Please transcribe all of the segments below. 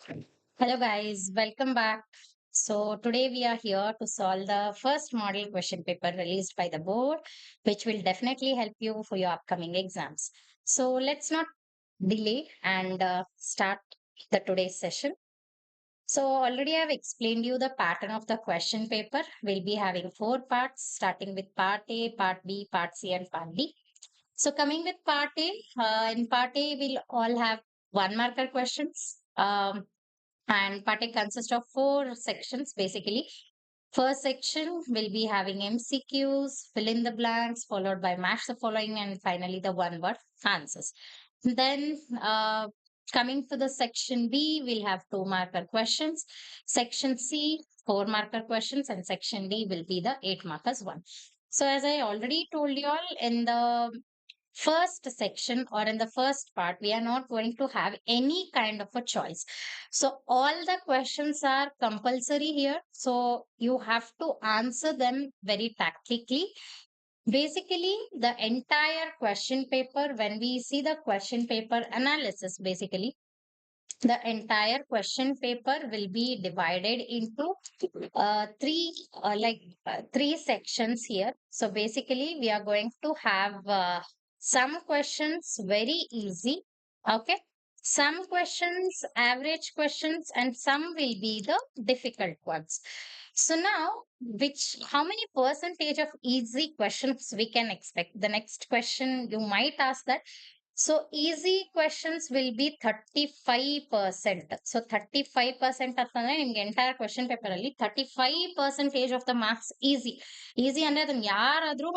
Hello, guys. Welcome back. So, today we are here to solve the first model question paper released by the board, which will definitely help you for your upcoming exams. So, let's not delay and start the today's session. So, already I've explained you the pattern of the question paper. We'll be having four parts, starting with part A, part B, part C, and part D. So, coming with part A, in part A, we'll all have one marker questions. And part A consists of four sections basically. First section will be having MCQs, fill in the blanks, followed by match the following, and finally the one word answers. Then, coming to the section B, we'll have two marker questions. Section C, four marker questions, and section D will be the eight markers one. So, as I already told you all in the first section or in the first part, we are not going to have any kind of a choice. So, all the questions are compulsory here. So, you have to answer them very tactically. Basically, the entire question paper, when we see the question paper analysis, basically, the entire question paper will be divided into three sections here. So basically, we are going to have some questions very easy, okay? Some questions, average questions, and some will be the difficult ones. So now, how many percentage of easy questions we can expect? The next question you might ask that. So easy questions will be 35%. So 35% ಅಂತಂದ್ರೆ ನಿಮ್ಗೆ entire question paper ಅಲ್ಲಿ 35% of the marks easy. Easy ಅಂದ್ರೆ ಅದನ್ನ ಯಾರಾದ್ರೂ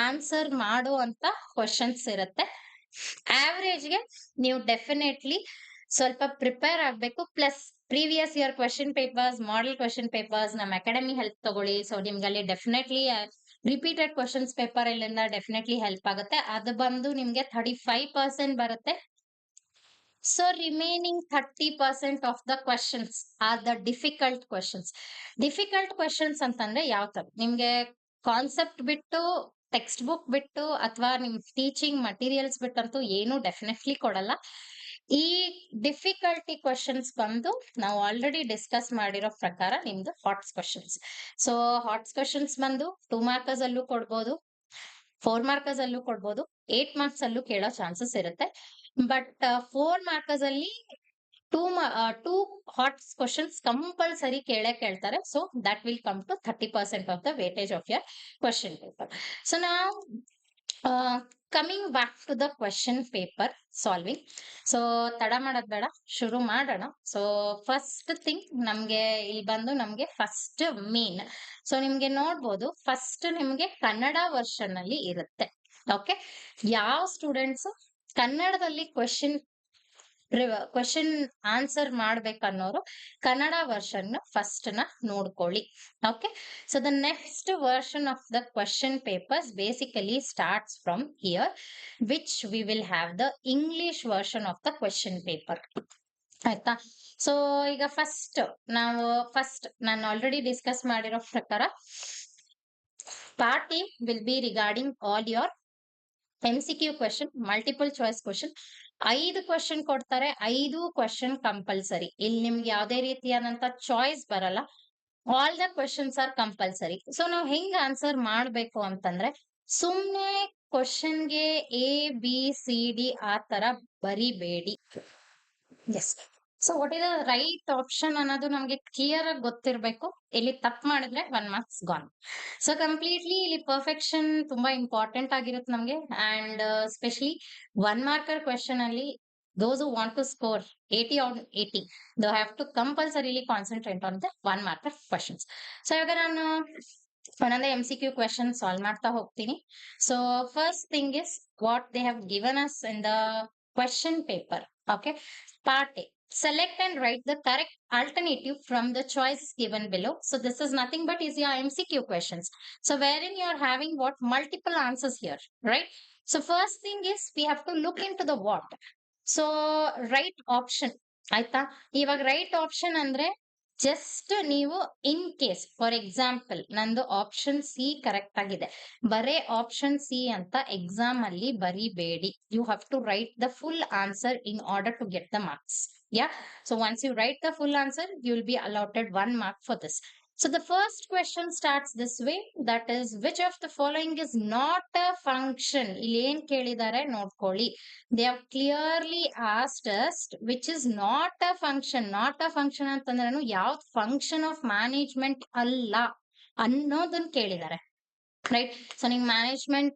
answer ಮಾಡೋ ಅಂತ questions ಇರುತ್ತೆ. ಆವ್ರೇಜ್ಗೆ ನೀವು ಡೆಫಿನೆಟ್ಲಿ ಸ್ವಲ್ಪ ಪ್ರಿಪೇರ್ ಆಗ್ಬೇಕು. Plus previous year question papers, model question papers ನಮ್ಮ ಅಕಾಡೆಮಿ ಹೆಲ್ಪ್ ತಗೊಳ್ಳಿ. ಸೊ ನಿಮ್ಗೆ ಅಲ್ಲಿ ಡೆಫಿನೆಟ್ಲಿ ರಿಪೀಟೆಡ್ ಕ್ವಶನ್ಸ್ ಪೇಪರ್ ಇಲ್ಲಿಂದ ಡೆಫಿನೆಟ್ಲಿ ಹೆಲ್ಪ್ ಆಗುತ್ತೆ. ಅದು ಬಂದು ನಿಮ್ಗೆ 35% ಬರುತ್ತೆ. So remaining 30% of the questions are the difficult questions. Difficult questions ಅಂತಂದ್ರೆ ಯಾವ ತರ ನಿಮ್ಗೆ ಕಾನ್ಸೆಪ್ಟ್ ಬಿಟ್ಟು, ಟೆಕ್ಸ್ಟ್ ಬುಕ್ ಬಿಟ್ಟು, ಅಥವಾ ನಿಮ್ ಟೀಚಿಂಗ್ ಮಟೀರಿಯಲ್ಸ್ ಬಿಟ್ಟಂತೂ ಏನು ಡೆಫಿನೆಟ್ಲಿ ಕೊಡಲ್ಲ. ಈ ಡಿಫಿಕಲ್ಟಿ ಕ್ವಶನ್ಸ್ ಬಂದು ನಾವು ಆಲ್ರೆಡಿ ಡಿಸ್ಕಸ್ ಮಾಡಿರೋ ಪ್ರಕಾರ ನಿಮ್ದು HOTS questions. So HOTS questions ಬಂದು 2 ಮಾರ್ಕರ್ಸ್ ಅಲ್ಲೂ ಕೊಡ್ಬೋದು, 4 ಮಾರ್ಕರ್ಸ್ ಅಲ್ಲೂ ಕೊಡ್ಬೋದು, 8 ಮಾರ್ಕ್ಸ್ ಅಲ್ಲೂ ಕೇಳೋ ಚಾನ್ಸಸ್ ಇರುತ್ತೆ. ಬಟ್ 4 ಮಾರ್ಕರ್ಸ್ ಅಲ್ಲಿ ಟೂ ಹಾಟ್ಸ್ ಕ್ವಶನ್ಸ್ ಕಂಪಲ್ಸರಿ ಕೇಳ್ತಾರೆ. So that will come to 30% of the weightage of your question paper. So ನಾವು coming back to the question paper solving. So ತಡ ಮಾಡೋದ್ ಬೇಡ, ಶುರು ಮಾಡೋಣ. ಸೊ ಫಸ್ಟ್ ಥಿಂಗ್ ನಮ್ಗೆ ಇಲ್ಲಿ ಬಂದು ನಮ್ಗೆ ಫಸ್ಟ್ ಮೇನ್. ಸೊ ನಿಮ್ಗೆ ನೋಡ್ಬೋದು ಫಸ್ಟ್ ನಿಮ್ಗೆ ಕನ್ನಡ ವರ್ಷನ್ ಅಲ್ಲಿ ಇರುತ್ತೆ. ಓಕೆ, ಯಾವ ಸ್ಟೂಡೆಂಟ್ಸ್ ಕನ್ನಡದಲ್ಲಿ ಕ್ವಶನ್ ಆನ್ಸರ್ ಮಾಡ್ಬೇಕನ್ನೋರು ಕನ್ನಡ ವರ್ಷನ್ ಫಸ್ಟ್ ನ ನೋಡ್ಕೊಳ್ಳಿ. Okay, so the next version of the question papers basically starts from here, which we will have the English version of the question paper. ಆಯ್ತಾ? So ಈಗ ನಾನು already discuss ಮಾಡಿರೋ ಪ್ರಕಾರ part A will be regarding all your MCQ question, multiple choice question. 5 question ಕೊಡ್ತಾರೆ, 5 question compulsory. ಇಲ್ಲಿ ನಿಮ್ಗೆ ಯಾವುದೇ ರೀತಿಯಾದಂತ ಚಾಯ್ಸ್ ಬರಲ್ಲ. All the questions are compulsory. So ನಾವು ಹೆಂಗ್ ಆನ್ಸರ್ ಮಾಡ್ಬೇಕು ಅಂತಂದ್ರೆ, ಸುಮ್ನೆ ಕ್ವಶನ್ಗೆ ABCD ಆ ತರ ಬರಿಬೇಡಿ. Yes. So what is the right option ಅನ್ನೋದು ನಮ್ಗೆ ಕ್ಲಿಯರ್ ಆಗಿ ಗೊತ್ತಿರ್ಬೇಕು. ಇಲ್ಲಿ ತಪ್ಪು ಮಾಡಿದ್ರೆ 1 ಮಾರ್ಕ್ಸ್ ಗಾನ್. ಸೊ ಕಂಪ್ಲೀಟ್ಲಿ ಇಲ್ಲಿ ಪರ್ಫೆಕ್ಷನ್ ತುಂಬಾ ಇಂಪಾರ್ಟೆಂಟ್ ಆಗಿರುತ್ತೆ ನಮ್ಗೆ. ಅಂಡ್ ಸ್ಪೆಷಲಿ 1 ಮಾರ್ಕರ್ ಕ್ವೆಶನ್ ಅಲ್ಲಿ those who want to score 80 on 80, they have to compulsorily concentrate on the 1 marker questions. So ಇವಾಗ ನಾನು ಒಂದೊಂದೇ MCQ ಕ್ವೆಶನ್ ಸಾಲ್ವ್ ಮಾಡ್ತಾ ಹೋಗ್ತೀನಿ. So first thing is what they have given us in the question paper. Okay, part A. Select and write the correct alternative from the choices given below. So this is nothing but is your MCQ questions. So wherein you are having what multiple answers here, right? So first thing is we have to look into the what. So right option. ಆಯ್ತಾ? ಇವಾಗ right option ಅಂದ್ರೆ just ನೀವು in case for example ನಂದು option C correct ಆಗಿದೆ, ಬರೇ option C ಅಂತ exam ಅಲ್ಲಿ ಬರಿಬೇಡಿ. You have to write the full answer in order to get the marks. Yeah, so once you write the full answer you will be allotted 1 mark for this. So the first question starts this way, that is, which of the following is not a function? ಇಲ್ಲಿ ಏನ್ ಕೇಳಿದ್ದಾರೆ ನೋಡ್ಕೊಳ್ಳಿ. They have clearly asked us which is not a function. Not a function ಅಂತಂದ್ರೇನು, ಯಾವ್ದು function of management ಅಲ್ಲ ಅನ್ನೋದನ್ನ ಕೇಳಿದ್ದಾರೆ. Right, so ನಿಮ್ ಮ್ಯಾನೇಜ್ಮೆಂಟ್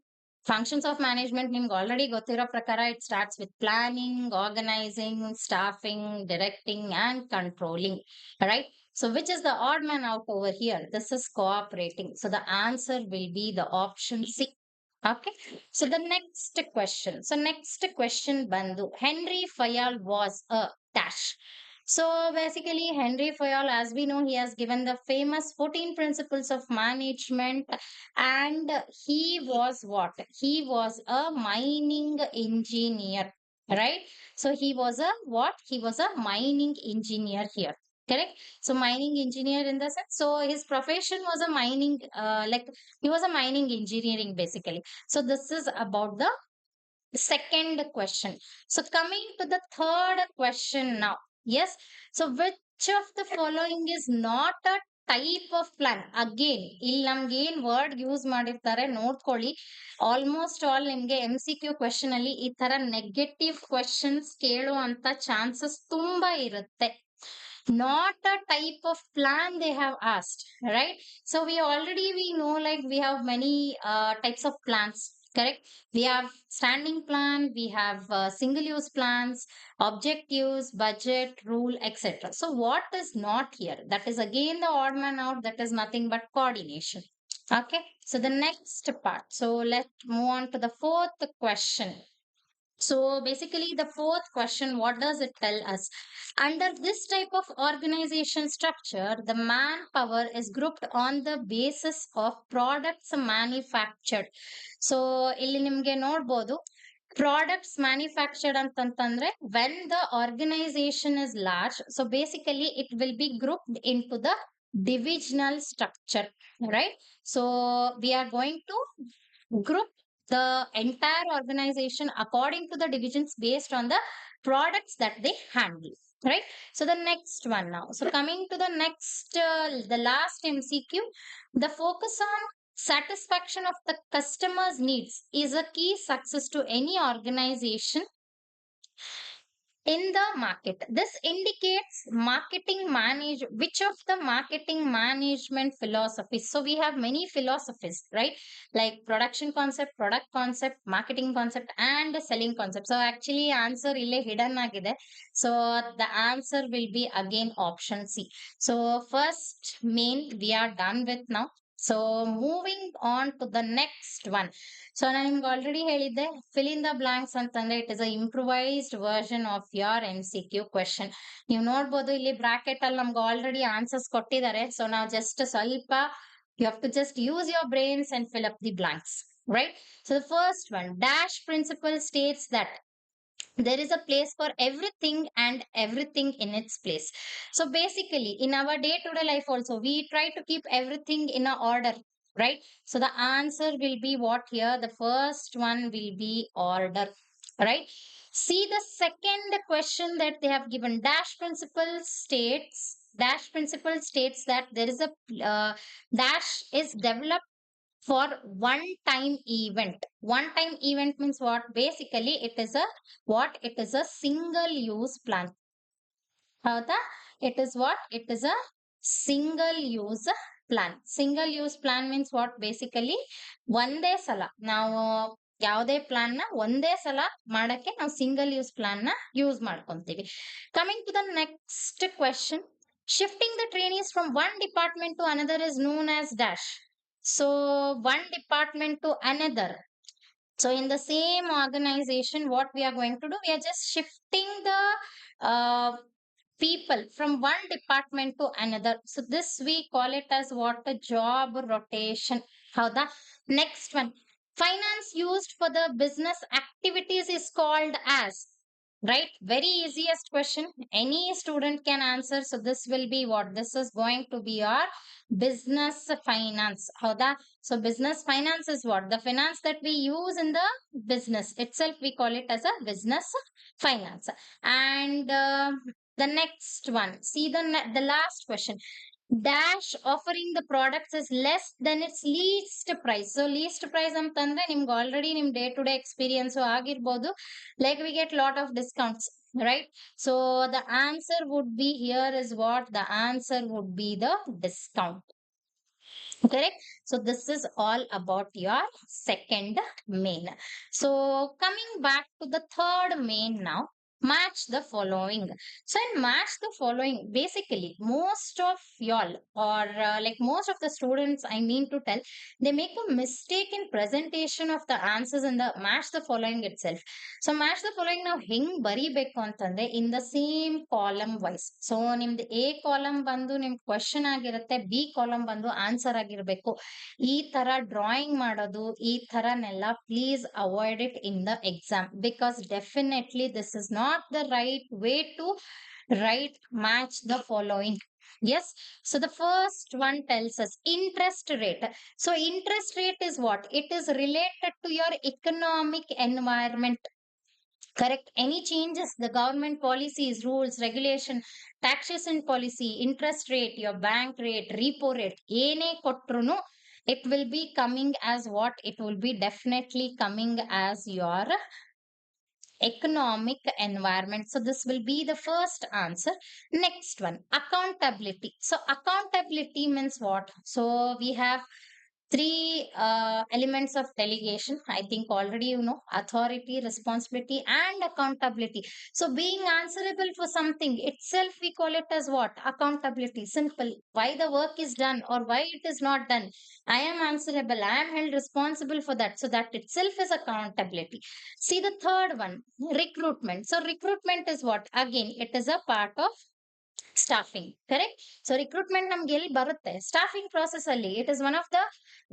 ಫಂಕ್ಷನ್ಸ್ ಆಫ್ ಮ್ಯಾನೇಜ್ಮೆಂಟ್ ನಿಮ್ಗೆ ಆಲ್ರೆಡಿ ಗೊತ್ತಿರೋ ಪ್ರಕಾರ it starts with planning, organising, staffing, directing and controlling. Right, so which is the odd man out over here? This is cooperating. So the answer will be the option C. Okay. So the next question. So next question bandu. Henry Fayol was a dash. So basically Henry Fayol, as we know, he has given the famous 14 principles of management, and he was what? He was a mining engineer, right? So he was a what? He was a mining engineer here. Correct. So mining engineer in the sense. So his profession was a mining, like he was a mining engineering basically. So this is about the second question. So coming to the third question now. Yes. So which of the following is not a type of plan? Again, ಇಲ್ಲಿ ನಮ್ಗೆ ಏನ್ word use ಮಾಡಿರ್ತಾರೆ ನೋಡ್ಕೊಳ್ಳಿ. Almost all ನಿಮ್ಗೆ MCQ question ಅಲ್ಲಿ ಈ ತರ negative questions ಕೇಳುವಂತ chances ತುಂಬಾ ಇರುತ್ತೆ. Not a type of plan they have asked, right? So we know, like we have many types of plans, correct? We have standing plan, we have single use plans, objectives, budget, rule, etc. So what is not here? That is again the odd man out. That is nothing but coordination. Okay, so the next part, so let's move on to the fourth question. So basically, the fourth question, what does it tell us? Under this type of organization structure, the manpower is grouped on the basis of products manufactured. So ಇಲ್ಲಿ ನಿಮ್ಗೆ ನೋಡ್ಬೋದು, products manufactured ಅಂತಂತಂದ್ರೆ when the organization is large, so basically it will be grouped into the divisional structure, right? So we are going to group the entire organization according to the divisions based on the products that they handle, right? So the next one now, so coming to the next the last MCQ, the focus on satisfaction of the customer's needs is a key success to any organization in the market. This indicates marketing manage which of the marketing management philosophies. So we have many philosophies, right? Like production concept, product concept, marketing concept, and selling concept. So actually answer ille hidden agide. So the answer will be again option C. So first main we are done with now. So moving on to the next one. So ನಾನು ನಿಮ್ಗೆ already ಹೇಳಿದ್ದೆ, fill in the blanks ಅಂತಂದ್ರೆ it is a improvised version of your MCQ question. ನೀವು ನೋಡ್ಬೋದು ಇಲ್ಲಿ bracket ಅಲ್ಲಿ ನಮ್ಗೆ already answers ಕೊಟ್ಟಿದ್ದಾರೆ. ಸೊ ನಾವು ಜಸ್ಟ್ ಸ್ವಲ್ಪ you have to just use your brains and fill up the blanks, right? So the first one, dash principle states that there is a place for everything and everything in its place. So basically in our day to day life also we try to keep everything in a order, right? So the answer will be what here? The first one will be order, right? See the second question that they have given, dash principle states that there is a dash is developed for one time event. One time event means what? Basically it is a what? It is a single use plan. ಹೌದಾ? It is what? It is a single use plan. Single use plan means what? Basically ಒಂದೇ ಸಲ ನಾವು ಯಾವುದೇ plan ನ ಒಂದೇ ಸಲ ಮಾಡಕ್ಕೆ ನಾವು ಸಿಂಗಲ್ ಯೂಸ್ ಪ್ಲಾನ್ ನ ಯೂಸ್ ಮಾಡ್ಕೊಂತೀವಿ. Coming to the next question, shifting the trainees from one department to another is known as dash. So one department to another. So in the same organization, what we are going to do, we are just shifting the uh, people from one department to another. So this we call it as what? A job rotation. How the next one? Finance used for the business activities is called as. right? Very easiest question, any student can answer. So this will be what, this is going to be your business finance. Howda? So business finance is what, the finance that we use in the business itself, we call it as a business finance. And the next one, see the last question, dash offering the products is less than its least price. So least price ಅಂತಂದ್ರೆ ನಿಮ್ಗೆ already ನಿಮ್ day to day experience ಆಗಿರ್ಬೋದು, like we get lot of discounts, right? So the answer would be here is what, the answer would be the discount, correct? So this is all about your second main. So coming back to the third main now, match the following. So in match the following, basically most of y'all, or like most of the students, I mean to tell, they make a mistake in presentation of the answers in the match the following itself. So match the following ನಾವು ಹೆಂಗ್ ಬರಿಬೇಕು ಅಂತಂದ್ರೆ in the same column wise. So ನಿಮ್ದು A column ಬಂದು ನಿಮ್ question ಆಗಿರುತ್ತೆ, B column ಬಂದು answer ಆಗಿರ್ಬೇಕು. ಈ ತರ ಡ್ರಾಯಿಂಗ್ ಮಾಡೋದು, ಈ ತರನೆಲ್ಲ please avoid it in the exam, because definitely this is not the right way to write match the following. Yes. So the first one tells us interest rate. So interest rate is what, it is related to your economic environment, correct? Any changes, the government policies, rules, regulation, taxation policy, interest rate, your bank rate, repo rate, ಏನೇ ಕೊಟ್ರುನು, it will be coming as what, it will be definitely coming as your economic environment. So this will be the first answer. Next one, accountability. So accountability means what? So we have three elements of delegation. I think already you know, authority, responsibility, and accountability. So being answerable for something itself, we call it as what, accountability. Simple, why the work is done or why it is not done, I am answerable, I am held responsible for that. So that itself is accountability. See the third one, recruitment. So recruitment is what, again it is a part of staffing, correct? So recruitment ನಮ್ಗೆ ಎಲ್ಲಿ ಬರುತ್ತೆ, staffing process ಅಲ್ಲಿ, it is one of the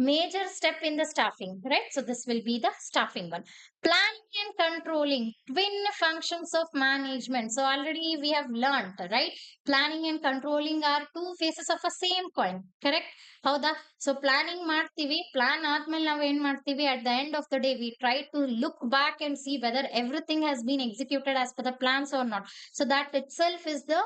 major step in the staffing, right? So this will be the staffing one. Planning and controlling, twin functions of management. So already we have learned, right? Planning and controlling are two faces of a same coin, correct? ಹೌದಾ? So planning ಮಾಡ್ತೀವಿ, plan ಆದ್ಮೇಲೆ ನಾವು ಏನ್ ಮಾಡ್ತೀವಿ, at the end of the day we try to look back and see whether everything has been executed as per the plans or not. So that itself is the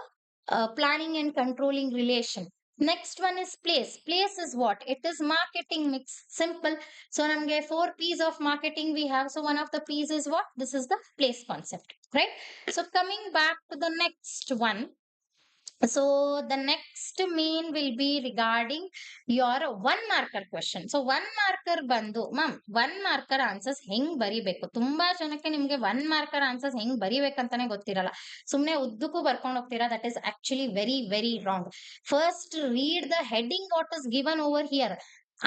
planning and controlling relation. Next one is place. Place is what, it is marketing mix. Simple. So namge 4 P's of marketing we have. So one of the P's is what, this is the place concept, right? So coming back to the next one, so the next main will be regarding your one marker question. So one marker bandu, ma'am, one marker answers ಹೆಂಗ್ ಬರಿಬೇಕು, ತುಂಬಾ ಜನಕ್ಕೆ ನಿಮ್ಗೆ one marker answers ಹೆಂಗ್ ಬರಿಬೇಕಂತಾನೆ ಗೊತ್ತಿರಲ್ಲ, ಸುಮ್ನೆ ಉದ್ದಕ್ಕೂ ಬರ್ಕೊಂಡು ಹೋಗ್ತೀರಾ. That is actually very very wrong. First read the heading what is given over here.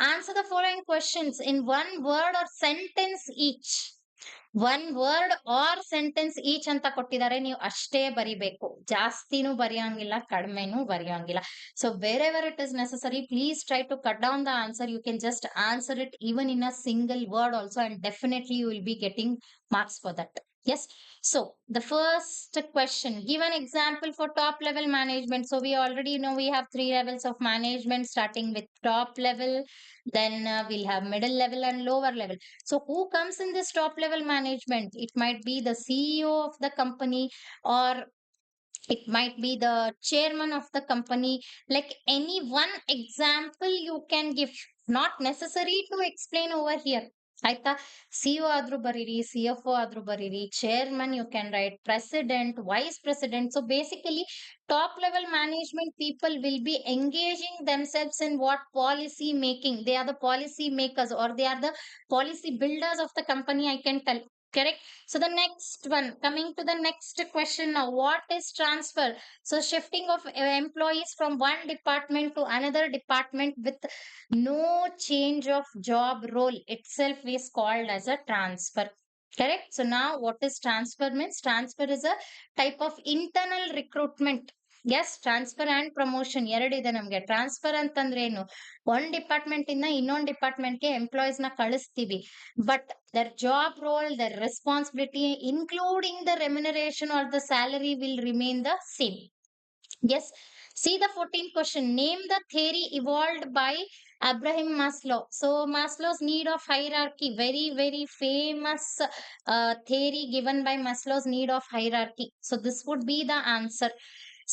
Answer the following questions in one word or sentence each. One word or sentence each ಅಂತ ಕೊಟ್ಟಿದ್ದಾರೆ, ನೀವು ಅಷ್ಟೇ ಬರಿಬೇಕು, ಜಾಸ್ತಿನೂ ಬರೆಯೋಂಗಿಲ್ಲ, ಕಡಿಮೆನೂ ಬರೆಯೋಂಗಿಲ್ಲ. So wherever it is necessary, please try to cut down the answer. You can just answer it even in a single word also, and definitely you will be getting marks for that. Yes. So the first question, give an example for top level management. So we already know we have three levels of management, starting with top level, then we'll have middle level and lower level. So who comes in this top level management? It might be the CEO of the company, or it might be the chairman of the company. Like any one example you can give, not necessary to explain over here. ಆಯ್ತಾ? CEO ಆದ್ರೂ ಬರೀರಿ, CFO ಆದ್ರೂ ಬರೀರಿ, chairman you can write, president, vice president. So basically top level management people will be engaging themselves in what, policy making. They are the policy makers, or they are the policy builders of the company, I can tell, correct? So the next one, coming to the next question now, what is transfer? So shifting of employees from one department to another department with no change of job role itself is called as a transfer, correct? So now what is transfer means, transfer is a type of internal recruitment. Yes, transfer and promotion ಎರಡಿದೆ ನಮ್ಗೆ. Transfer ಅಂತಂದ್ರೆ ಏನು, ಒಂದ್ department ಇಂದ ಇನ್ನೊಂದ್ department ಗೆ employees ನ ಕಳಿಸ್ತೀವಿ, but their job role, their responsibility including the remuneration or the salary will remain the same. Yes. See the 14th question. Name the theory evolved by Abraham Maslow. So Maslow's need of hierarchy, very, very famous theory given by Maslow's need of hierarchy. So this would be the answer.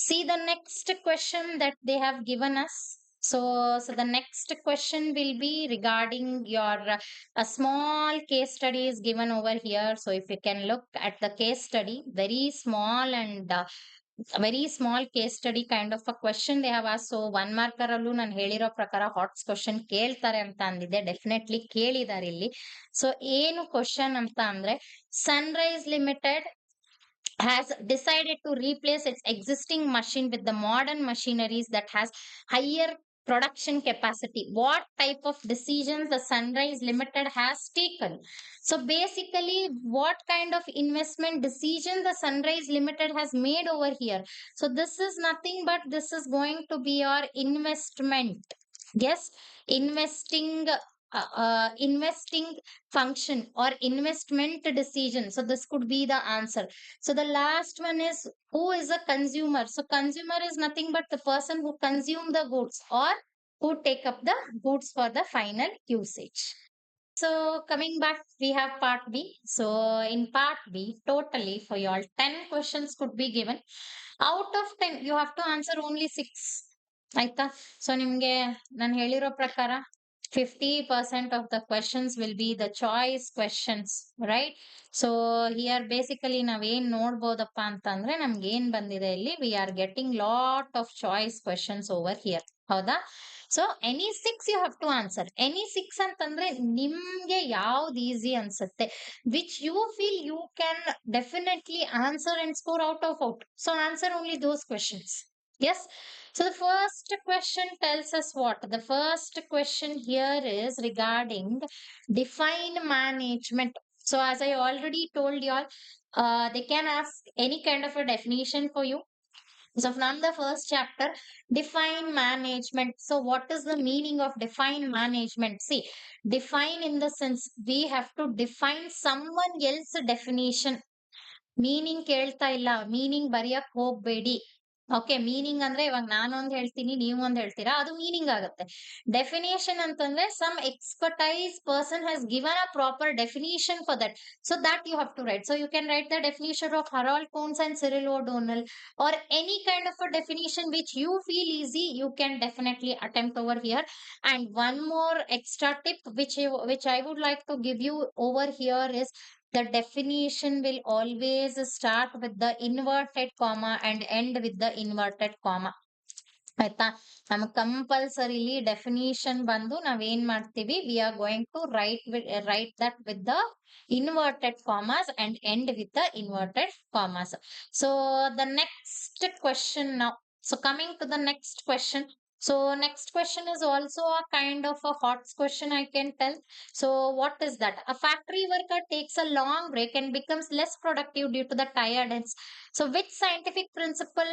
See the next question that they have given us. So the next question will be regarding your a small case study is given over here. So if you can look at the case study, very small and very small case study kind of a question they have asked. So 1 marker ಅಲ್ಲೂ ನಾನು ಹೇಳಿರೋ ಪ್ರಕಾರ ಹಾಟ್ಸ್ question ಕೇಳ್ತಾರೆ ಅಂತ ಅಂದಿದ್ದೆ, definitely ಕೇಳಿದಾರೆ ಇಲ್ಲಿ. So ಏನು question ಅಂತ ಅಂದ್ರೆ, Sunrise limited has decided to replace its existing machine with the modern machineries that has higher production capacity. What type of decisions the Sunrise Limited has taken? So basically, what kind of investment decision the Sunrise Limited has made over here? So this is nothing but this is going to be your investment. Yes, investing investing function or investment decision. So this could be the answer. So the last one is, who is a consumer? So consumer is nothing but the person who consume the goods or who take up the goods for the final usage. So coming back, we have part B. So in part B, totally for you all 10 questions could be given. Out of 10, you have to answer only 6. ಆಯ್ತಾ? So ನಿಮ್ಗೆ ನಾನು ಹೇಳಿರೋ ಪ್ರಕಾರ 50% of the questions will be the choice questions, right? So here basically ನಾವೇನ್ ನೋಡ್ಬೋದಪ್ಪ ಅಂತಂದ್ರೆ, ನಮ್ಗೆ ಏನ್ ಬಂದಿದೆ ಇಲ್ಲಿ, we are getting lot of choice questions over here. ಹೌದಾ? So any 6 you have to answer. Any 6 ಅಂತಂದ್ರೆ ನಿಮ್ಗೆ ಯಾವ್ದು ಈಸಿ ಅನ್ಸುತ್ತೆ, which you feel you can definitely answer and score out of out. So answer only those questions. Yes. So the first question tells us what? The first question here is regarding define management. So as I already told you all, they can ask any kind of a definition for you. So from the first chapter, define management. So what is the meaning of define management? See, define in the sense we have to define someone else's definition. Meaning ಕೇಳ್ತಾ ಇಲ್ಲ, meaning ಬರೆಯಕ್ ಹೋಗ್ಬೇಡಿ. Okay, meaning ಅಂದ್ರೆ ಇವಾಗ ನಾನೊಂದ್ ಹೇಳ್ತೀನಿ, ನೀವು ಒಂದ್ ಹೇಳ್ತೀರಾ, ಅದು ಮೀನಿಂಗ್ ಆಗುತ್ತೆ. ಡೆಫಿನೇಷನ್ ಅಂತಂದ್ರೆ some expertise person has given a proper definition for that. So that you have to write. So you can write the definition of Harold Koontz and Cyril O'Donnell, or any kind of a definition which you feel easy, you can definitely attempt over here. And one more extra tip which I would like to give you over here is, the definition will always start with the inverted comma and end with the inverted comma. ಆಯ್ತಾ? ನಮ್ಗೆ compulsorily definition ಬಂದು ನಾವೇನ್ ಮಾಡ್ತೀವಿ, we are going to write that with the inverted commas and end with the inverted commas. So the next question now. So coming to the next question. So next question is also a kind of a hot question, I can tell. So what is that? A factory worker takes a long break and becomes less productive due to the tiredness. So which scientific principle,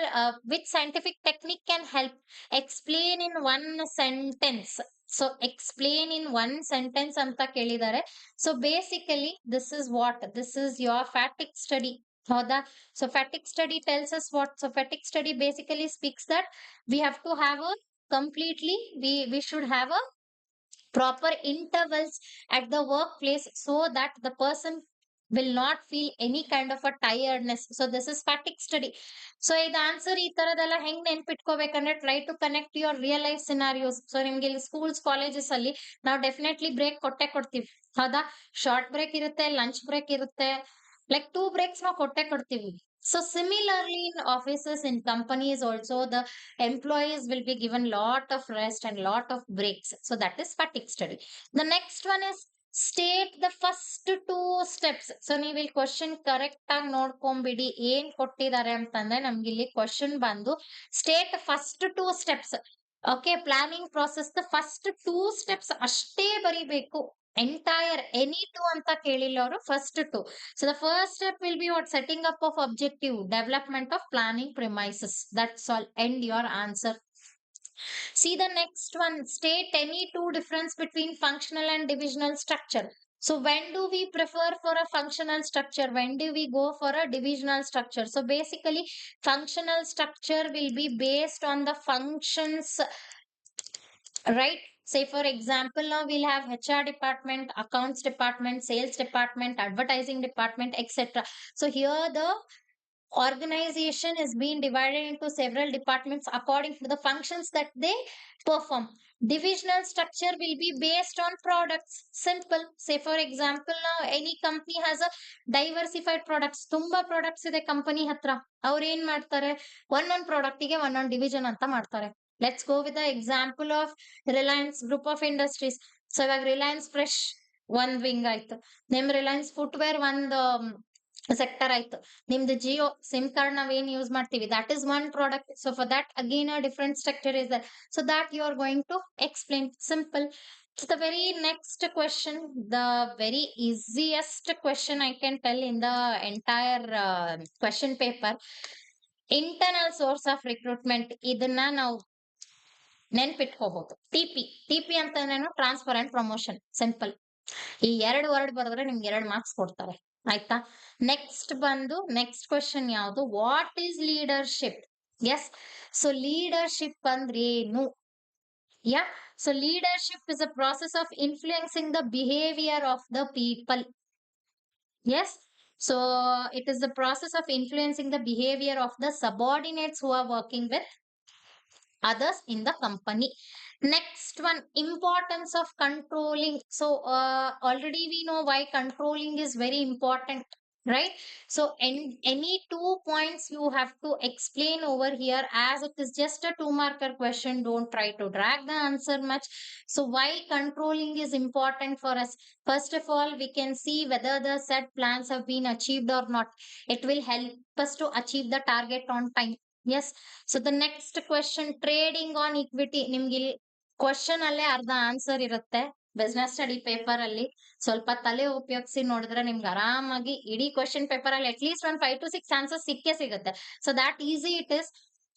which scientific technique can help? Explain in one sentence. So explain in one sentence ಅಂತ ಕೇಳಿದ್ದಾರೆ. So basically this is what? This is your fatigue study. ಹೌದಾ? So fatigue study tells us what? So fatigue study basically speaks that we have to have a completely, we should have a proper intervals at the workplace so that the person will not feel any kind of a tiredness. So this is fatigue study. So the answer ಈ ತರದೆಲ್ಲ ಹೆಂಗ್ ನೆನ್ಪಿಟ್ಕೋಬೇಕಂದ್ರೆ, try to connect your real life scenarios. So ನಿಮ್ಗೆ ಇಲ್ಲಿ schools colleges ಅಲ್ಲಿ ನಾವು definitely break ಕೊಟ್ಟೆ ಕೊಡ್ತೀವಿ. ಹೌದಾ? ಶಾರ್ಟ್ ಬ್ರೇಕ್ ಇರುತ್ತೆ, ಲಂಚ್ ಬ್ರೇಕ್ ಇರುತ್ತೆ, ಲೈಕ್ 2 breaks ನಾವು ಕೊಟ್ಟೆ ಕೊಡ್ತೀವಿ. So similarly in offices, in companies also, the employees will be given lot of rest and lot of breaks. So that is fatigue study. The next one is state the first 2 steps. So ನೀವು ಇಲ್ಲಿ question correct ಆಗಿ ನೋಡ್ಕೊಂಬಿಡಿ. ಏನ್ ಕೊಟ್ಟಿದ್ದಾರೆ ಅಂತಂದ್ರೆ, ನಮ್ಗೆ ಇಲ್ಲಿ question ಬಂದು state first 2 steps. Okay, planning process the first 2 steps ಅಷ್ಟೇ ಬರಿಬೇಕು. entire any two anta kelilla ಅವರು first two. So the first step will be what, setting up of objective, development of planning premises. That's all. End your answer. See the next one. State any two difference between functional and divisional structure. So when do we prefer for a functional structure? When do we go for a divisional structure? So basically, functional structure will be based on the functions, right? Say for example, now we'll have HR department, accounts department, sales department, advertising department, etc. So here the organization is being divided into several departments according to the functions that they perform. Divisional structure will be based on products. Simple. Say for example, now any company has a diversified products. ತುಂಬಾ products ಇದೆ company ಹತ್ರ. ಅವ್ರು ಏನ್ ಮಾಡ್ತಾರೆ, ಒಂದೊಂದು ಪ್ರಾಡಕ್ಟಿಗೆ ಒಂದೊಂದು division ಅಂತ ಮಾಡ್ತಾರೆ. Let's go with the example of Reliance group of industries. So ಇವಾಗ ರಿಲಯನ್ಸ್ ಫ್ರೆಶ್ ಒಂದ್ ವಿಂಗ್ ಆಯ್ತು, ನಿಮ್ ರಿಲಯನ್ಸ್ ಫುಟ್ವೇರ್ ಒಂದು ಸೆಕ್ಟರ್ ಆಯ್ತು, ನಿಮ್ದು ಜಿಯೋ ಸಿಮ್ ಕಾರ್ಡ್ ನಾವೇನ್ ಯೂಸ್ ಮಾಡ್ತೀವಿ, that is one product. So for that again a different structure is there. So that you are going to explain. Simple. So the very next question, the very easiest question I can tell in the entire question paper, internal source of recruitment. ಇದನ್ನ ನಾವು ನೆನ್ಪಿಟ್ಕೋಬಹುದು. TP ಅಂತ transfer and promotion. Simple. ಈ ಎರಡು word ಬರೆದ್ರೆ ನಿಮ್ಗೆ 2 marks ಕೊಡ್ತಾರೆ. ಆಯ್ತಾ? Next ಬಂದು ನೆಕ್ಸ್ಟ್ ಕ್ವೆಶ್ಚನ್ ಯಾವುದು, what is leadership? Yes. So leadership ಅಂದ್ರೇನು? Yeah. So leadership is a process of influencing the behaviour of the people. Yes. So it is the process of influencing the behavior of the subordinates who are working with others in the company. Next one, importance of controlling. So already we know why controlling is very important, right? So any 2 points you have to explain over here, as it is just a 2-marker question. Don't try to drag the answer much. So why controlling is important for us? First of all, we can see whether the set plans have been achieved or not. It will help us to achieve the target on time. Yes. So the next question, trading on equity. ನಿಮ್ಗೆ ಇಲ್ಲಿ question ಅಲ್ಲೇ ಅರ್ಧ answer ಇರುತ್ತೆ. Business study paper ಅಲ್ಲಿ ಸ್ವಲ್ಪ ತಲೆ ಉಪಯೋಗಿಸಿ ನೋಡಿದ್ರೆ ನಿಮ್ಗೆ ಆರಾಮಾಗಿ ಇಡೀ ಕ್ವಶನ್ ಪೇಪರ್ ಅಲ್ಲಿ ಅಟ್ಲೀಸ್ಟ್ ಒಂದು 5 to 6 ಆನ್ಸರ್ ಸಿಕ್ಕೇ ಸಿಗುತ್ತೆ. So that easy it is.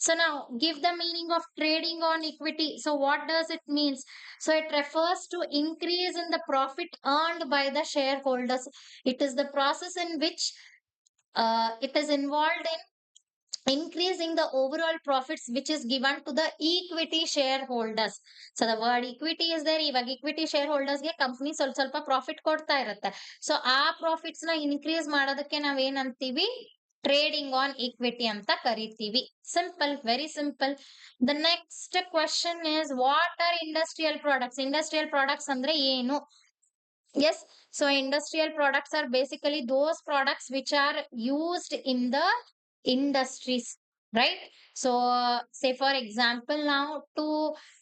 So now give the meaning of trading on equity. So what does it means? So it refers to increase in the profit earned by the shareholders. It is the process in which it is involved in increasing the overall profits which is given to the equity shareholders. So the word equity is there. ಇವಾಗ equity shareholders ಗೆ company ಸ್ವಲ್ಪ profit ಕೊಡ್ತಾ ಇರುತ್ತೆ. So ಆ profits ನ increase ಮಾಡೋದಕ್ಕೆ ನಾವೇನ್ ಅಂತೀವಿ, ಟ್ರೇಡಿಂಗ್ ಆನ್ ಈಕ್ವಿಟಿ ಅಂತ ಕರಿತೀವಿ. Simple, very simple. The next question is, what are industrial products? Industrial products ಅಂದ್ರೆ ಏನು? Yes. So industrial products are basically those products which are used in the industries, right? So say for example, now to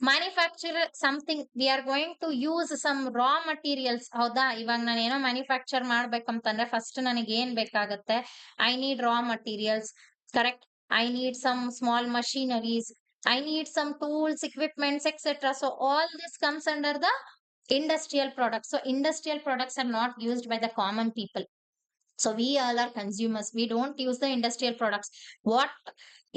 manufacture something we are going to use some raw materials. ಹೌದಾ? ಇವಾಗ ನಾನು ಏನೋ manufacture ಮಾಡ್ಬೇಕಂತಂದ್ರೆ first ನನಗೆ ಏನ್ ಬೇಕಾಗತ್ತೆ? I need raw materials, correct? I need some small machineries, I need some tools, equipments, etc. So all this comes under the industrial products. So industrial products are not used by the common people. So we all are consumers. We don't use the industrial products. What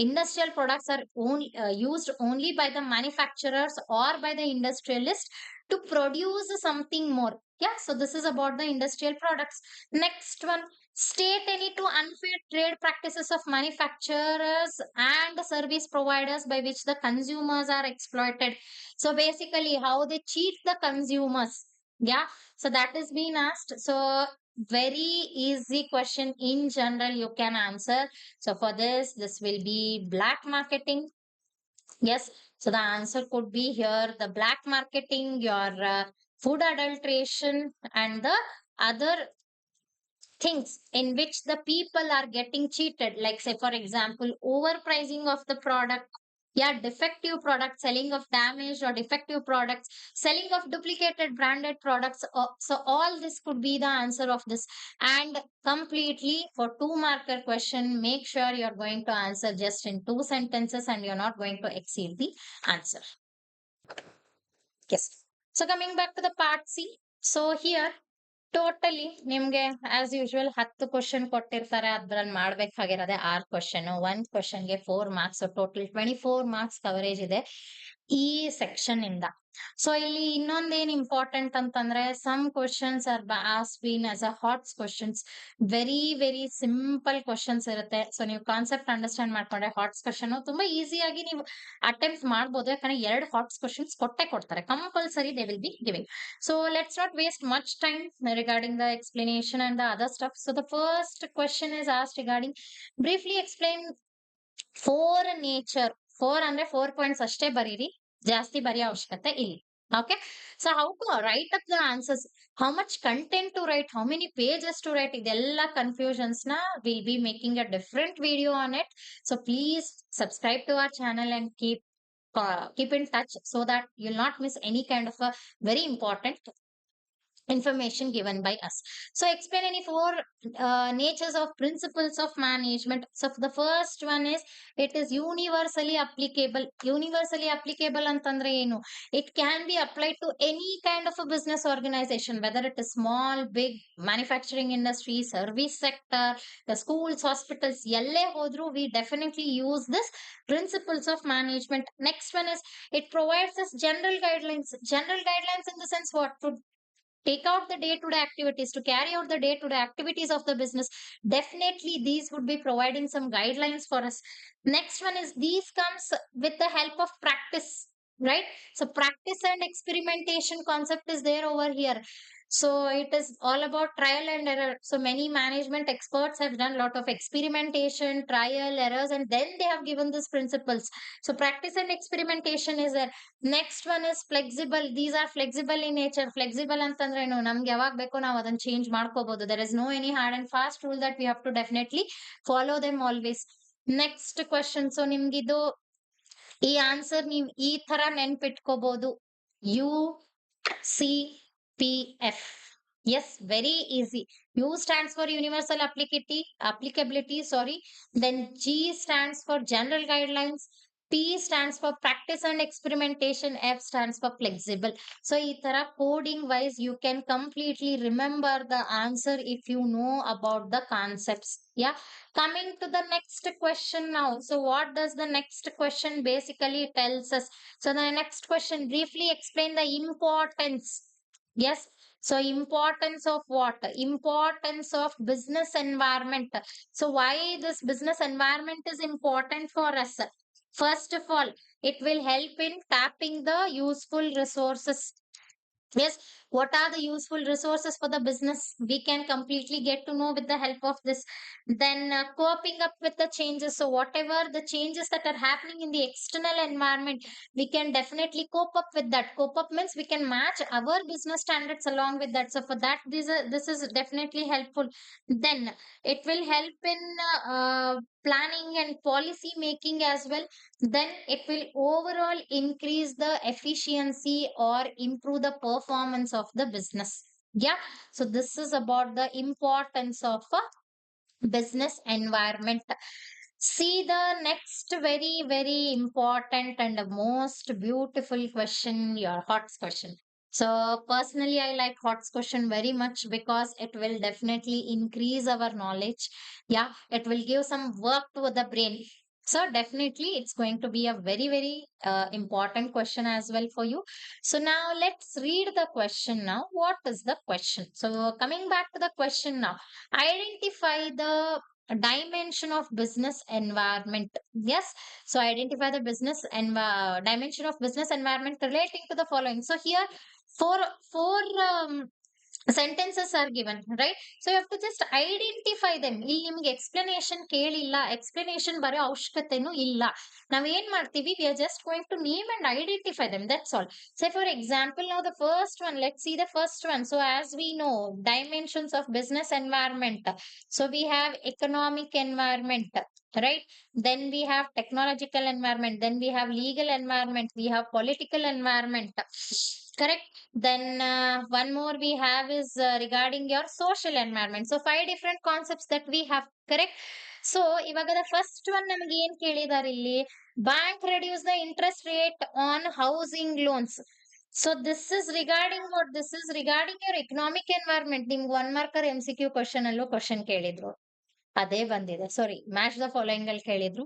industrial products are only used only by the manufacturers or by the industrialists to produce something more. Yeah. So this is about the industrial products. Next one, state any two unfair trade practices of manufacturers and service providers by which the consumers are exploited. So basically how they cheat the consumers. Yeah. So that is being asked. So very easy question in general you can answer. So for this will be black marketing. Yes. So the answer could be here, the black marketing, your food adulteration, and the other things in which the people are getting cheated, like say for example overpricing of the product. Yeah, defective products, selling of damaged or defective products, selling of duplicated branded products. So all this could be the answer of this. And completely for 2-marker question, make sure you're going to answer just in 2 sentences and you're not going to exceed the answer. Yes. So coming back to the part C, so here totally ನಿಮ್ಗೆ as usual 10 question ಕೊಟ್ಟಿರ್ತಾರೆ. ಅದ್ರಲ್ಲಿ ಮಾಡ್ಬೇಕಾಗಿರೋದೆ 6 question. ಒಂದ್ ಕ್ವಶನ್ಗೆ 4 marks. Total 24 marks coverage ಇದೆ ಈ section ಇಂದ. So ಇಲ್ಲಿ ಇನ್ನೊಂದೇನ್ ಇಂಪಾರ್ಟೆಂಟ್ ಅಂತಂದ್ರೆ some questions are as been as a HOTS questions. Very very simple questions ಇರುತ್ತೆ. ಸೊ ನೀವು ಕಾನ್ಸೆಪ್ಟ್ ಅಂಡರ್ಸ್ಟ್ಯಾಂಡ್ ಮಾಡ್ಕೊಂಡ್ರೆ ಹಾಟ್ಸ್ ಕ್ವಶನ್ ತುಂಬಾ ಈಸಿಯಾಗಿ ನೀವು ಅಟೆಂಪ್ಟ್ ಮಾಡ್ಬೋದು. ಯಾಕಂದ್ರೆ 2 ಹಾಟ್ಸ್ ಕ್ವಶನ್ಸ್ ಕೊಟ್ಟೆ ಕೊಡ್ತಾರೆ compulsory. They will be giving. So let's not waste much time regarding the explanation and the other stuff. So the first question is asked regarding briefly explain four nature. Four ಅಂದ್ರೆ 4 points ಅಷ್ಟೇ ಬರೀರಿ, ಜಾಸ್ತಿ ಬರೆಯೋ ಅವಶ್ಯಕತೆ ಇಲ್ಲ. Okay. So how to write up the answers? How much content to write? How many pages to write? ಇದೆಲ್ಲ confusions na we'll be making a different video on it. So please subscribe to our channel and keep in touch so that you'll not miss any kind of a very important information given by us. So explain any four natures of principles of management. So the first one is it is universally applicable. Universally applicable ಅಂತಂದ್ರೆ ಏನು? It can be applied to any kind of a business organization, whether it is small, big, manufacturing industry, service sector, the schools, hospitals, ಎಲ್ಲೇ ಹೋದ್ರು we definitely use this principles of management. Next one is it provides us general guidelines. General guidelines in the sense what? To take out the day to day activities, to carry out the day to day activities of the business. Definitely these would be providing some guidelines for us. Next one is these comes with the help of practice, right? So practice and experimentation concept is there over here. So it is all about trial and error. So many management experts have done a lot of experimentation, trial, errors, and then they have given these principles. So practice and experimentation is there. Next one is flexible. These are flexible in nature. Flexible ಅಂತಂದ್ರೆ ಏನು? ನಮ್ಗೆ ಯಾವಾಗ ಬೇಕೋ ನಾವು ಅದನ್ನ change ಮಾಡ್ಕೋಬಹುದು. There is no any hard and fast rule that we have to definitely follow them always. Next question. So ನಿಮ್ಗಿದು ಈ ಆನ್ಸರ್ ನೀವು ಈ ತರ ನೆನ್ಪಿಟ್ಕೋಬಹುದು. U C P F. Yes, very easy. U stands for universal applicability, sorry. Then G stands for general guidelines. P stands for practice and experimentation. F stands for flexible. So, itara coding wise, you can completely remember the answer if you know about the concepts. Yeah. Coming to the next question now. So, what does the next question basically tells us? So, the next question briefly explain the importance. Yes. So importance of what? Importance of business environment. So why this business environment is important for us? First of all, it will help in tapping the useful resources. Yes, what are the useful resources for the business? We can completely get to know with the help of this. Then coping up with the changes. So whatever the changes that are happening in the external environment, we can definitely cope up with that. Cope up means we can match our business standards along with that. So for that, this is definitely helpful. Then it will help in planning and policy making as well. Then it will overall increase the efficiency or improve the performance of the business. Yeah. So this is about the importance of a business environment. See the next very, very important and the most beautiful question, your HOTS question. So personally, I like HOTS question very much because it will definitely increase our knowledge. Yeah, it will give some work to the brain. So definitely, it's going to be a very, very important question as well for you. So now let's read the question now. What is the question? So coming back to the question now, identify the dimension of business environment. Yes. So identify the dimension of business environment relating to the following. So here, four sentences are given, right? So you have to just identify them. ಇಲ್ಲಿ ನಿಮ್ಗೆ explanation ಕೇಳಿಲ್ಲ, explanation ಬರೋ ಅವಶ್ಯಕತೆನೂ ಇಲ್ಲ. ನಾವ್ ಏನ್ ಮಾಡ್ತೀವಿ, we are just going to name and identify them, that's all. Say for example, now the first one, let's see the first one. So as we know, dimensions of business environment. So we have economic environment, right? Then we have technological environment, then we have legal environment, we have political environment, correct? Then one more we have is regarding your social environment. So five different concepts that we have, correct? So ಇವಾಗ the first one ನಮಗೆ ಏನ್ ಕೇಳಿದಾರೆ ಇಲ್ಲಿ, bank reduce the interest rate on housing loans. So this is regarding what? This is regarding your economic environment. ನಿಮ್ಗೆ 1 marker MCQ question ಅಲ್ಲೂ question ಕೇಳಿದ್ರು, ಅದೇ ಬಂದಿದೆ. ಸಾರಿ, match the following ಅಲ್ಲಿ ಕೇಳಿದ್ರು,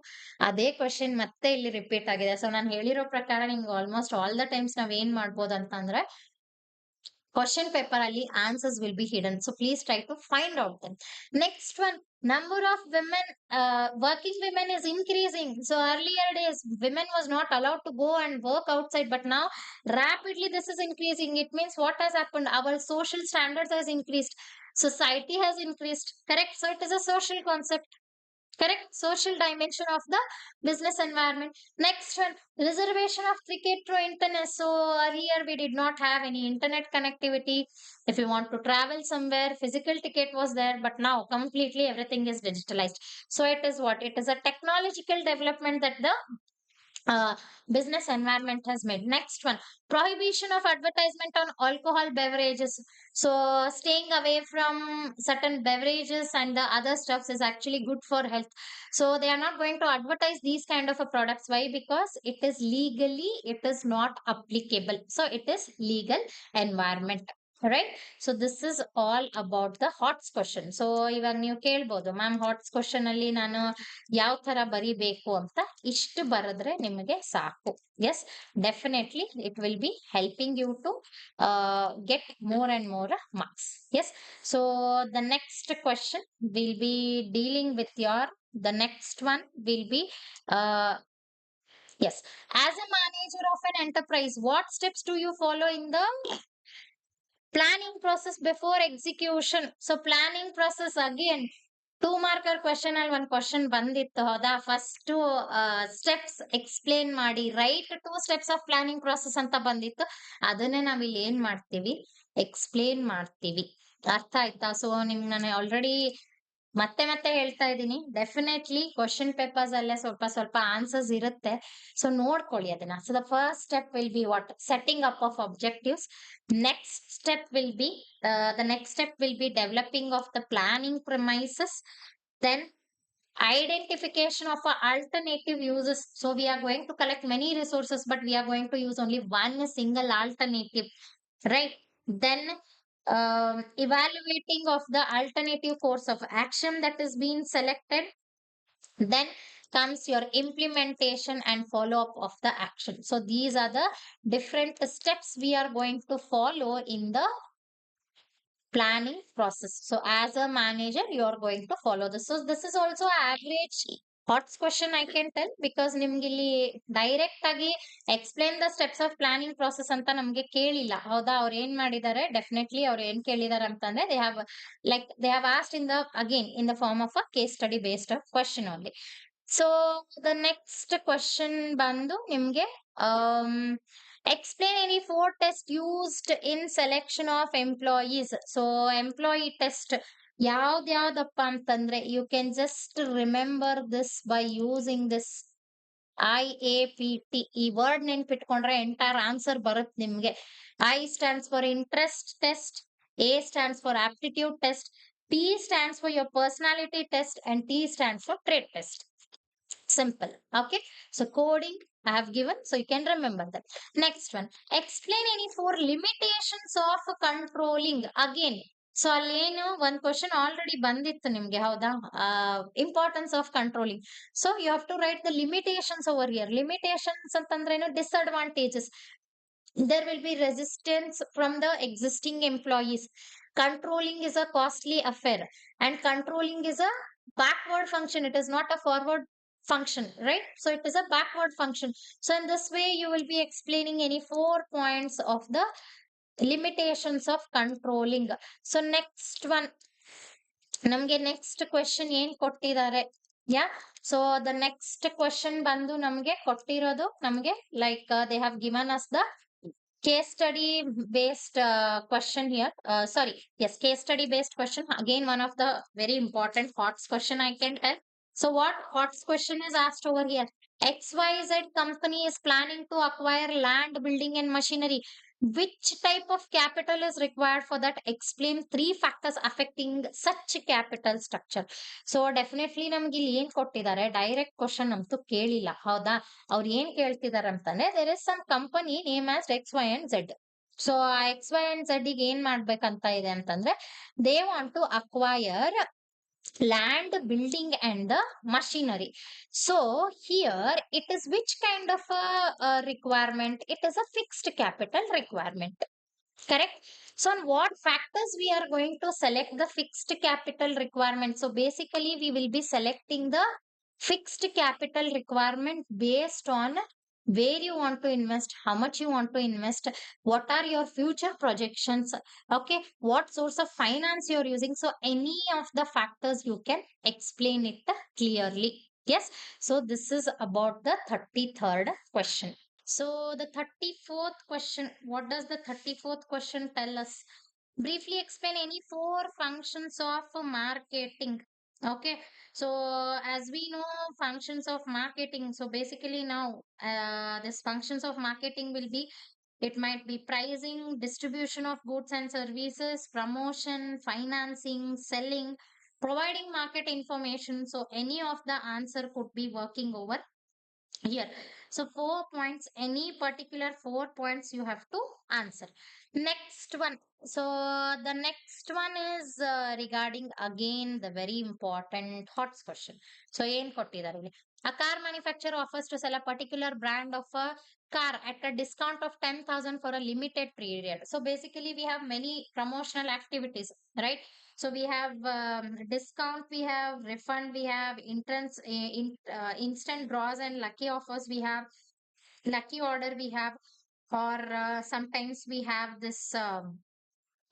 ಅದೇ ಕ್ವಶನ್ ಮತ್ತೆ ಇಲ್ಲಿ ರಿಪೀಟ್ ಆಗಿದೆ. ಸೊ ನಾನು ಹೇಳಿರೋ ಪ್ರಕಾರ ನಿಮ್ಗೆ ಆಲ್ಮೋಸ್ಟ್ ಆಲ್ ದ ಟೈಮ್ಸ್ ನಾವ್ ಏನ್ ಮಾಡ್ಬೋದು ಅಂತಂದ್ರೆ, question paper ali answers will be hidden. So please try to find out them. Next one, number of women, working women is increasing. So earlier days, women was not allowed to go and work outside, but now rapidly this is increasing. It means what has happened? Our social standards has increased. Society has increased. Correct. So it is a social concept. Correct. Social dimension of the business environment. Next one, reservation of cricket through internet. So earlier we did not have any internet connectivity. If you want to travel somewhere, physical ticket was there, but now completely everything is digitalized. So it is what? It is a technological development that the uh, business environment has made. Next one, prohibition of advertisement on alcohol beverages. So staying away from certain beverages and the other stuffs is actually good for health. So they are not going to advertise these kind of a products. Why? Because it is legally, it is not applicable. So it is legal environment. Right. So this is all about the HOTS question. So ಇವಾಗ ನೀವು ಕೇಳ್ಬೋದು, ma'am HOTS question ಅಲ್ಲಿ ನಾನು ಯಾವ ತರ ಬರಿಬೇಕು ಅಂತ. ಇಷ್ಟು ಬರೆದ್ರೆ ನಿಮಗೆ ಸಾಕು. Yes, definitely it will be helping you to get more and more marks. Yes. So the next question will be dealing with your, the next one will be uh, yes, as a manager of an enterprise, what steps do you follow in the planning process before execution? So planning process again, 2 marker question ಅಲ್ಲಿ ಒಂದ್ question ಬಂದಿತ್ತು, ಹೌದಾ? First steps explain ಮಾಡಿ, right 2 steps of planning process ಅಂತ ಬಂದಿತ್ತು. ಅದನ್ನೇ ನಾವ್ ಇಲ್ಲಿ ಏನ್ ಮಾಡ್ತೀವಿ, ಎಕ್ಸ್ಪ್ಲೇನ್ ಮಾಡ್ತೀವಿ. ಅರ್ಥ ಆಯ್ತಾ? ಸೊ ನಿಮ್ಗೆ ನಾನು ಆಲ್ರೆಡಿ ಮತ್ತೆ ಮತ್ತೆ ಹೇಳ್ತಾ ಇದ್ದೀನಿ, ಡೆಫಿನೆಟ್ಲಿ ಕ್ವಶನ್ ಪೇಪರ್ಸ್ ಅಲ್ಲೇ ಸ್ವಲ್ಪ ಸ್ವಲ್ಪ ಆನ್ಸರ್ಸ್ ಇರುತ್ತೆ. ಸೊ ನೋಡ್ಕೊಳ್ಳಿ ಅದನ್ನ. So the first step will be what? Setting up of objectives. Next step will be the next step will be developing of the planning premises. Then identification of alternative uses. So we are going to collect many resources, but we are going to use only one single alternative, right? Then evaluating of the alternative course of action that is being selected. Then comes your implementation and follow up of the action. So these are the different steps we are going to follow in the planning process. So as a manager, you are going to follow this. So this is also average HOTS question, I can tell, because ನಿಮ್ಗೆ ಇಲ್ಲಿ direct ಆಗಿ explain the steps of planning process ಅಂತ ನಮ್ಗೆ ಕೇಳಿಲ್ಲ, ಹೌದಾ? ಅವ್ರು ಏನ್ ಮಾಡಿದ್ದಾರೆ, ಡೆಫಿನೆಟ್ಲಿ ಅವ್ರು ಏನ್ ಕೇಳಿದಾರೆ ಅಂತಂದ್ರೆ, they have asked in the again in the form of a case study based question only. So the next question ಬಂದು ನಿಮ್ಗೆ explain any 4 tests used in selection of employees. So employee test ಯಾವ್ದಪ್ಪ ಅಂತಂದ್ರೆ, you can just remember this by using this IAPT. ಈ word ನೆನ್ಪಿಟ್ಕೊಂಡ್ರೆ entire answer ಬರುತ್ತೆ ನಿಮ್ಗೆ. I stands for interest test, A stands for aptitude test, P stands for your personality test, and T stands for trait test. Simple. Okay. So coding I have given, so you can remember that. Next one, explain any 4 limitations of controlling. Again, so ಅಲ್ಲೇನು ಒಂದ್ question already ಬಂದಿತ್ತು ನಿಮ್ಗೆ, ಹೌದಾ? Importance of controlling. So you have to write the limitations over here. Limitations ಅಂತಂದ್ರೇನು? Disadvantages. There will be resistance from the existing employees. Controlling is a costly affair, and controlling is a backward function. It is not a forward function, right? So it is a backward function. So in this way you will be explaining any 4 points of the limitations of controlling. So next one, ನಮ್ಗೆ next question ಏನ್ ಕೊಟ್ಟಿದ್ದಾರೆ? ಯಾ, so the next question ಬಂದು ನಮ್ಗೆ ಕೊಟ್ಟಿರೋದು, ನಮ್ಗೆ like they have given us the case study based question here. Sorry, yes, case study based question. Again, one of the very important HOTS question, I can tell. So what HOTS question is asked over here? XYZ company is planning to acquire land, building and machinery. Which type of capital is required for that? Explain 3 factors affecting such capital structure. So definitely ನಮ್ಗೆ ಇಲ್ಲಿ ಏನ್ ಕೊಟ್ಟಿದ್ದಾರೆ, direct question ಅಂತೂ ಕೇಳಿಲ್ಲ, ಹೌದಾ? ಅವ್ರು ಏನ್ ಕೇಳ್ತಿದಾರೆ ಅಂತಂದ್ರೆ, there is some company name as XY and Z. So X Y and Z ಗೆ ಏನ್ ಮಾಡ್ಬೇಕಂತ ಇದೆ ಅಂತಂದ್ರೆ, they want to acquire land, building and the machinery. So here it is which kind of a requirement? It is a fixed capital requirement, correct? So on what factors we are going to select the fixed capital requirement? So basically we will be selecting the fixed capital requirement based on where you want to invest, how much you want to invest, what are your future projections, okay, what source of finance you're using. So any of the factors you can explain it clearly. Yes. So this is about the 33rd question. So the 34th question, what does the 34th question tell us? Briefly explain any four functions of marketing. Okay. So as we know functions of marketing, so basically now this functions of marketing will be, it might be pricing, distribution of goods and services, promotion, financing, selling, providing market information. So any of the answer could be working over here. So 4 points, any particular 4 points you have to answer. Next one. So the next one is regarding again the very important HOTS question. So ಏನ್ ಕೊಟ್ಟಿದ್ದಾರೆ ಇಲ್ಲಿ? A car manufacturer offers to sell a particular brand of a car at a discount of 10,000 for a limited period. So basically we have many promotional activities, right? So we have discount, we have refund, we have instant draws and lucky offers, we have lucky order, we have, or sometimes we have this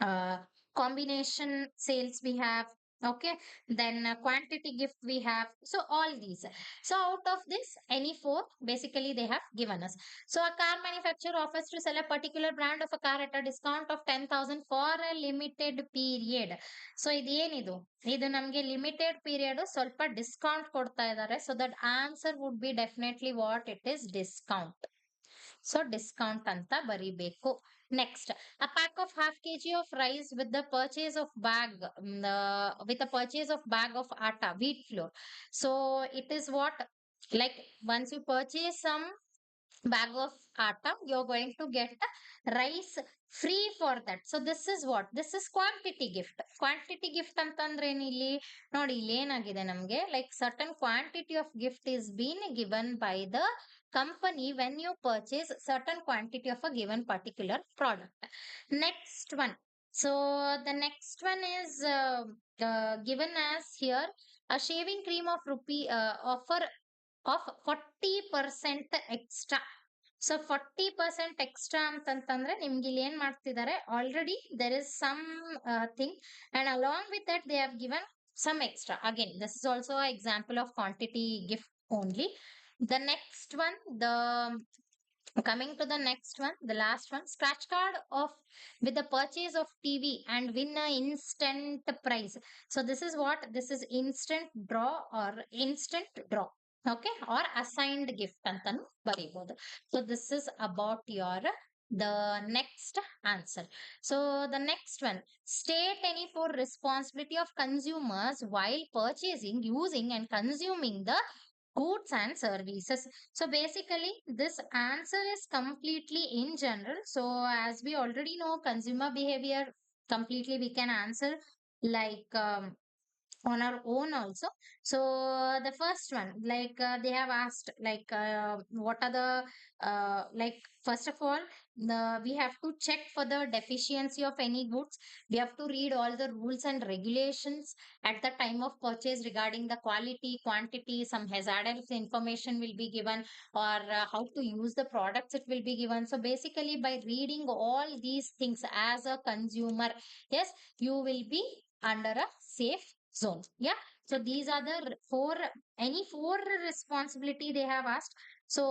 uh, combination sales we have, okay, then quantity gift we have. So all these, so out of this any four basically they have given us. So a car manufacturer offers to sell a particular brand of a car at a discount of 10,000 for a limited period. So ಇದೇನಿದು, ಇದು ನಮ್ಗೆ limited period ಸ್ವಲ್ಪ discount ಕೊಡ್ತಾ ಇದ್ದಾರೆ. So that answer would be definitely what it is, discount. So discount ಅಂತ ಬರಿಬೇಕು. Next, a pack of half kg of rice with the purchase of bag, with the purchase of bag of atta, wheat flour. So it is what, like once you purchase some bag of atta, you're going to get rice free for that. So this is what, this is quantity gift. Quantity gift ಅಂತಂದ್ರೆ ಇಲ್ಲಿ ನೋಡಿ, ಇಲ್ಲಿ ಏನಾಗಿದೆ ನಮ್ಗೆ, like certain quantity of gift is being given by the company when you purchase certain quantity of a given particular product. Next one. So the next one is given as here, a shaving cream of rupee offer of 40% extra. ಸೊ 40% extra ಅಂತಂತಂದ್ರೆ ನಿಮ್ಗೆ ಇಲ್ಲಿ ಏನ್ ಮಾಡ್ತಿದ್ದಾರೆ, already there is something and along with that they have given some extra. Again, this is also an example of quantity gift only. The next one, the coming to the next one, the last one, scratch card of with the purchase of TV and win a instant prize. So this is what, this is instant draw or instant draw, okay, or assigned gift antanu baribodu. So this is about your the next answer. So the next one, state any four responsibility of consumers while purchasing, using and consuming the goods and services. So basically this answer is completely in general. So as we already know consumer behavior, completely we can answer like on our own also. So the first one, like they have asked like what are the like first of all, we have to check for the deficiency of any goods. We have to read all the rules and regulations at the time of purchase regarding the quality, quantity, some hazardous information will be given, or how to use the products it will be given. So basically by reading all these things as a consumer, yes, you will be under a safe zone. Yeah. So these are the four, any four responsibility they have asked. So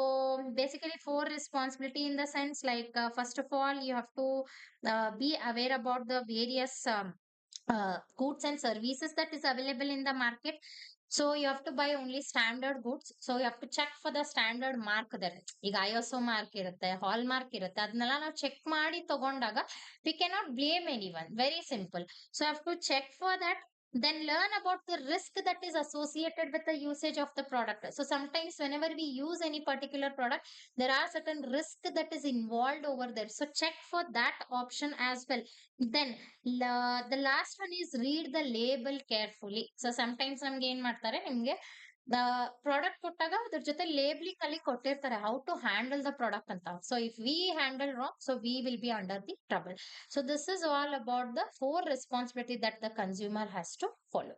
basically four responsibility in the sense like first of all you have to be aware about the various goods and services that is available in the market. So you have to buy only standard goods. So you have to check for the standard mark there. ಈಗ ISO mark ಇರುತ್ತೆ, ಹಾಲ್ mark ಇರುತ್ತೆ, ಅದನ್ನೆಲ್ಲ ನಾವು check ಮಾಡಿ ತಗೊಂಡಾಗ we cannot blame anyone. Very simple. So you have to check for that. Then learn about the risk that is associated with the usage of the product. So sometimes whenever we use any particular product, there are certain risk that is involved over there, so check for that option as well. Then the last one is read the label carefully. So sometimes ನಮ್ಗೆ ಏನ್ ಮಾಡ್ತಾರೆ, ನಿಮ್ಗೆ the product ಕೊಟ್ಟಾಗ ಅದ್ರ ಜೊತೆ labelling ಅಲ್ಲಿ ಕೊಟ್ಟಿರ್ತಾರೆ how to handle the product ಅಂತ. So if we handle wrong, so we will be under the trouble. So this is all about the four responsibility that the consumer has to follow.